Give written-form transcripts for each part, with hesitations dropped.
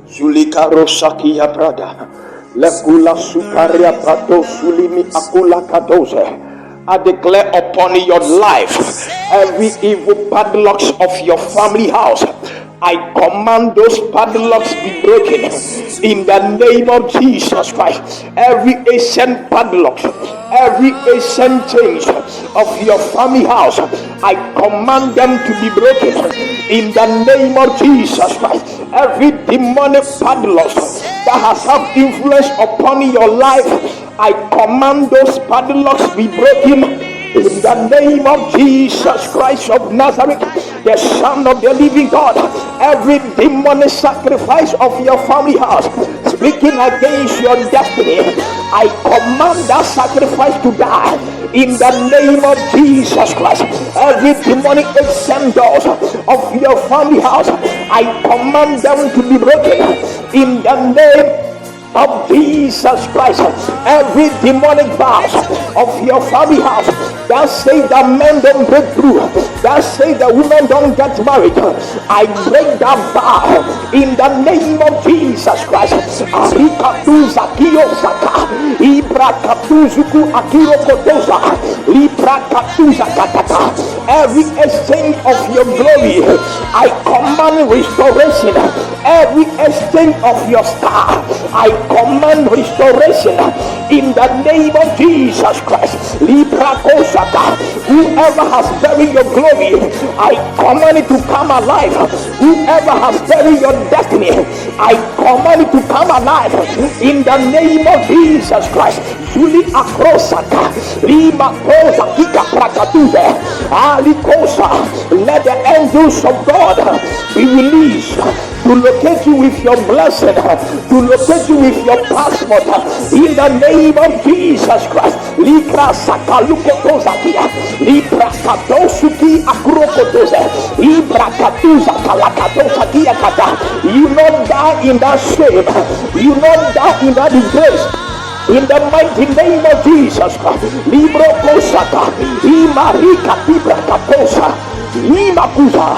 Zulika Rosakia Prada. Lekula Suparia Prato Sulimi Akula Kadose. I declare upon your life every evil padlocks of your family house. I command those padlocks be broken in the name of Jesus Christ. Every ancient padlock, every ancient chains of your family house, I command them to be broken in the name of Jesus Christ. Every demonic padlock that has had influence upon your life, I command those padlocks be broken in the name of Jesus Christ of Nazareth, the Son of the living God. Every demonic sacrifice of your family house speaking against your destiny, I command that sacrifice to die in the name of Jesus Christ. Every demonic ancient doors of your family house, I command them to be broken in the name of Jesus Christ. Every demonic vows of your family house that say that men don't break through, that say that women don't get married, I break that vow in the name of Jesus Christ. Arikatuza kiyosaka, ibrakatuzuku akirokotoza, librakatuza katata. Every exchange of your glory, I command restoration. Every exchange of your star, I command restoration in the name of Jesus Christ. Whoever has buried your glory, I command it to come alive. Whoever has buried your destiny, I command it to come alive in the name of Jesus Christ. Juli akrosaka, lima kosa kika prakatuze, alikosa. Let the angels of God be released to locate you with your blessing, to locate you with your passport in the name of Jesus Christ. Libra sakalukotozakia, libra katosuki akrokotoze, libra katuza kalakatozakia kata. You not die in that shame, you not die in that disgrace. In the mighty name of Jesus Christ, Libro Kosaka, Imarika Tibra Kaposa, Imakuza,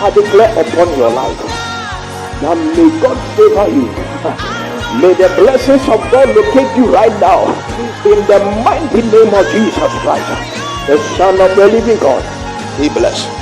I declare upon your life that may God favor you. May the blessings of God locate you right now. In the mighty name of Jesus Christ, the Son of the living God. Be blessed.